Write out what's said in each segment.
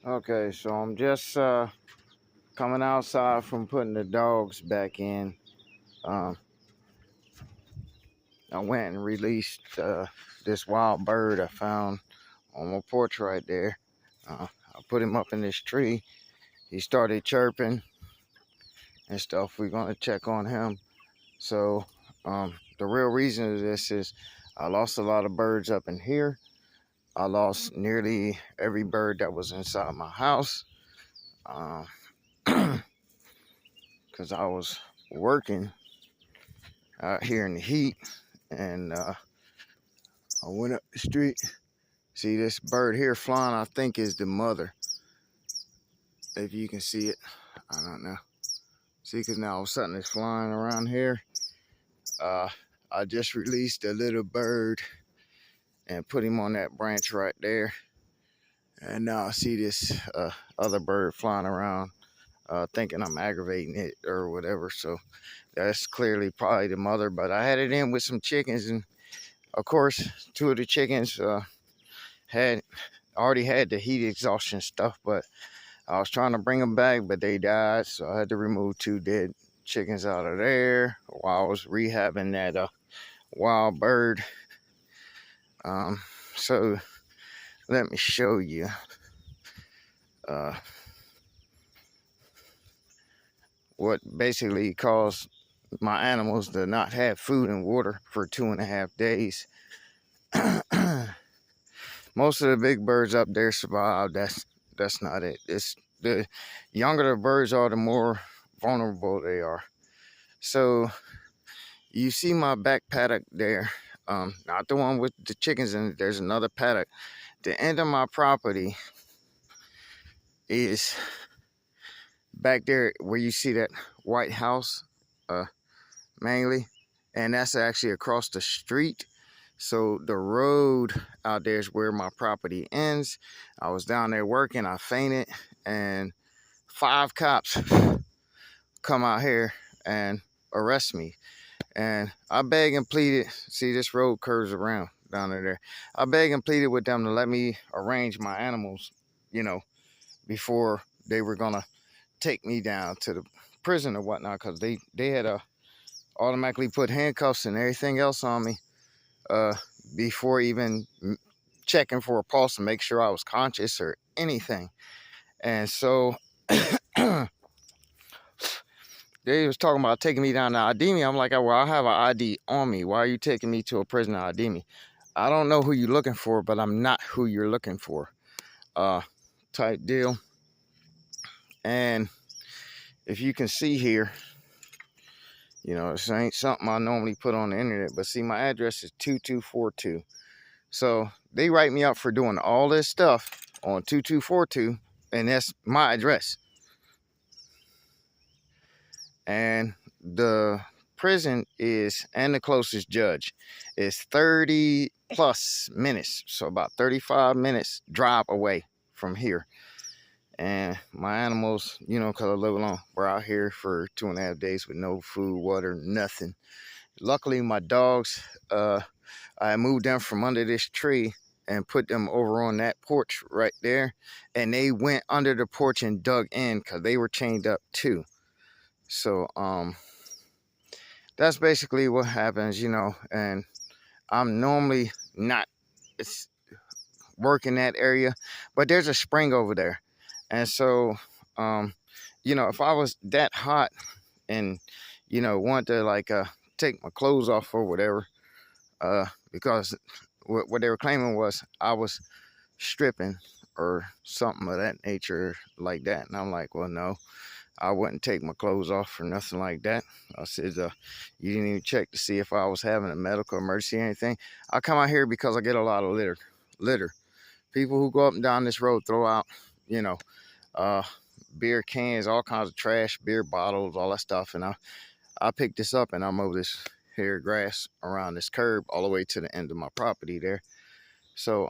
Okay, so I'm just coming outside from putting the dogs back in. Um, I went and released this wild bird I found on my porch right there. I put him up in this tree. He started chirping and stuff. We're gonna check on him. So the real reason of this is I lost a lot of birds up in here. I lost nearly every bird that was inside my house. Because I was working out here in the heat, and I went up the street. See this bird here flying, I think is the mother. If you can see it, I don't know. See, because now all of a sudden it's flying around here. I just released a little bird and put him on that branch right there. And now I see this other bird flying around, thinking I'm aggravating it or whatever. So that's clearly probably the mother. But I had it in with some chickens, and of course, two of the chickens had already had the heat exhaustion stuff, but I was trying to bring them back, but they died, so I had to remove two dead chickens out of there while I was rehabbing that wild bird. So let me show you what basically caused my animals to not have food and water for 2.5 days. Most of the big birds up there survived. That's not it. It's the younger the birds are, the more vulnerable they are. So you see my back paddock there, not the one with the chickens in it. There's another paddock. The end of my property is back there where you see that white house, mainly, and that's actually across the street. So the road out there is where my property ends. I was down there working, I fainted, and 5 cops come out here and arrest me. And I begged and pleaded. See, this road curves around down there. I begged and pleaded with them to let me arrange my animals, before they were gonna take me down to the prison or whatnot, because they had automatically put handcuffs and everything else on me before even checking for a pulse to make sure I was conscious or anything. And so they was talking about taking me down to ID me. I'm like, well, I have an ID on me. Why are you taking me to a prison to ID me? I don't know who you're looking for, but I'm not who you're looking for. Type deal. And if you can see here, this ain't something I normally put on the internet, but see, my address is 2242. So they write me up for doing all this stuff on 2242, and that's my address. And the prison and the closest judge is 30 plus minutes, so about 35 minutes drive away from here. And my animals, because I live alone, were out here for 2.5 days with no food, water, nothing. Luckily, my dogs, I moved them from under this tree and put them over on that porch right there, and they went under the porch and dug in because they were chained up too. So that's basically what happens, and I'm normally not working that area, but there's a spring over there. And so if I was that hot and wanted to take my clothes off or whatever, because what they were claiming was I was stripping or something of that nature like that. And I'm like, well, no, I wouldn't take my clothes off or nothing like that. I said, you didn't even check to see if I was having a medical emergency or anything. I come out here because I get a lot of litter. People who go up and down this road throw out, beer cans, all kinds of trash, beer bottles, all that stuff. And I picked this up and I mowed this here grass around this curb all the way to the end of my property there. So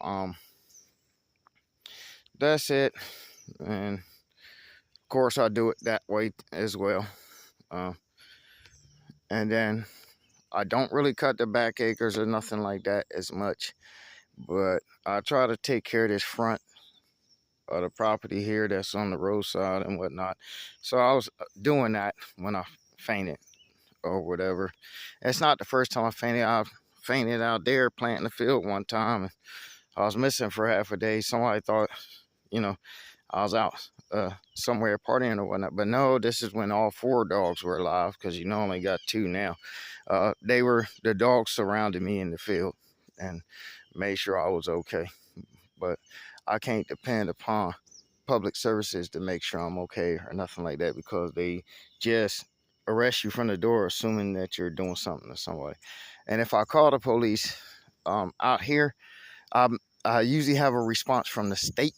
that's it. And of course I do it that way as well. And then I don't really cut the back acres or nothing like that as much, but I try to take care of this front the property here that's on the roadside and whatnot. So I was doing that when I fainted or whatever. It's not the first time I fainted. I've fainted out there planting the field one time. And I was missing for half a day. Somebody thought, you know, I was out somewhere partying or whatnot. But no, this is when all 4 dogs were alive, because you only got 2 now. The dogs surrounded me in the field and made sure I was okay. But I can't depend upon public services to make sure I'm okay or nothing like that, because they just arrest you from the door assuming that you're doing something to somebody. And if I call the police out here, I usually have a response from the state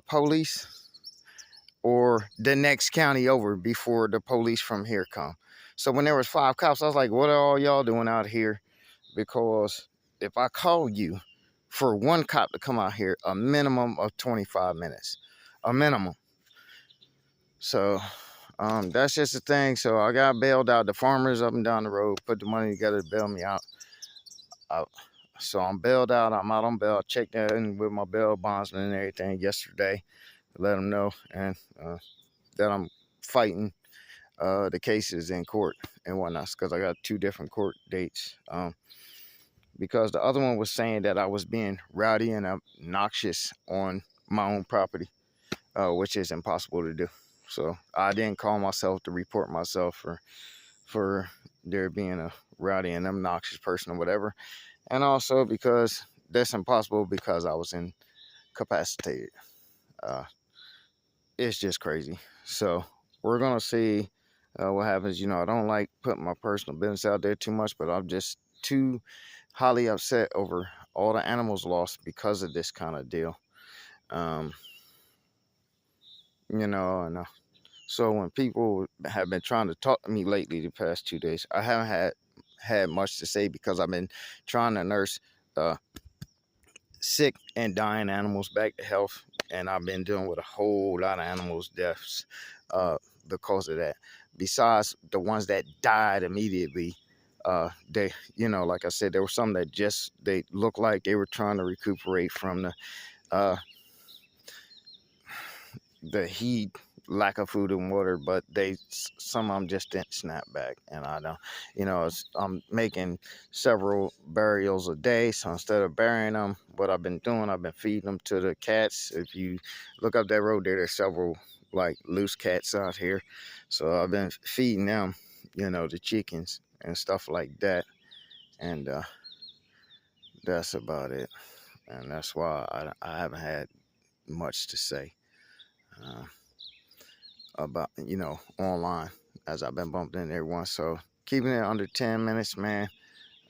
police or the next county over before the police from here come. So when there was 5 cops, I was like, what are all y'all doing out here? Because if I call you for 1 cop to come out here, a minimum of 25 minutes, a minimum. So that's just the thing. So I got bailed out. The farmers up and down the road put the money together to bail me out. So I'm bailed out. I'm out on bail. I checked that in with my bail bondsman and everything yesterday to let them know, and that I'm fighting the cases in court and whatnot, because I got 2 different court dates. Because the other one was saying that I was being rowdy and obnoxious on my own property, which is impossible to do. So I didn't call myself to report myself for there being a rowdy and obnoxious person or whatever. And also because that's impossible, because I was incapacitated. It's just crazy. So we're going to see what happens. I don't like putting my personal business out there too much, but I'm just too highly upset over all the animals lost because of this kind of deal. And so when people have been trying to talk to me lately the past 2 days, I haven't had much to say, because I've been trying to nurse sick and dying animals back to health, and I've been dealing with a whole lot of animals deaths because of that. Besides the ones that died immediately, they, like I said, there were some that they looked like they were trying to recuperate from the heat, lack of food and water, but some of them just didn't snap back. And I don't, I'm making several burials a day. So instead of burying them, what I've been doing, I've been feeding them to the cats. If you look up that road there's several like loose cats out here. So I've been feeding them, the chickens and stuff like that. And that's about it. And that's why I haven't had much to say about, online, as I've been bumping into everyone. So keeping it under 10 minutes, man.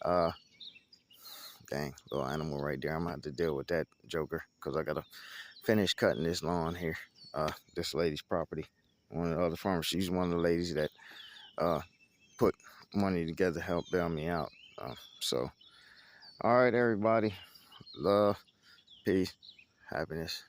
Dang, little animal right there. I'm gonna have to deal with that joker, because I gotta finish cutting this lawn here. This lady's property. One of the other farmers, she's one of the ladies that put money together to help bail me out. So all right, everybody, love, peace, happiness.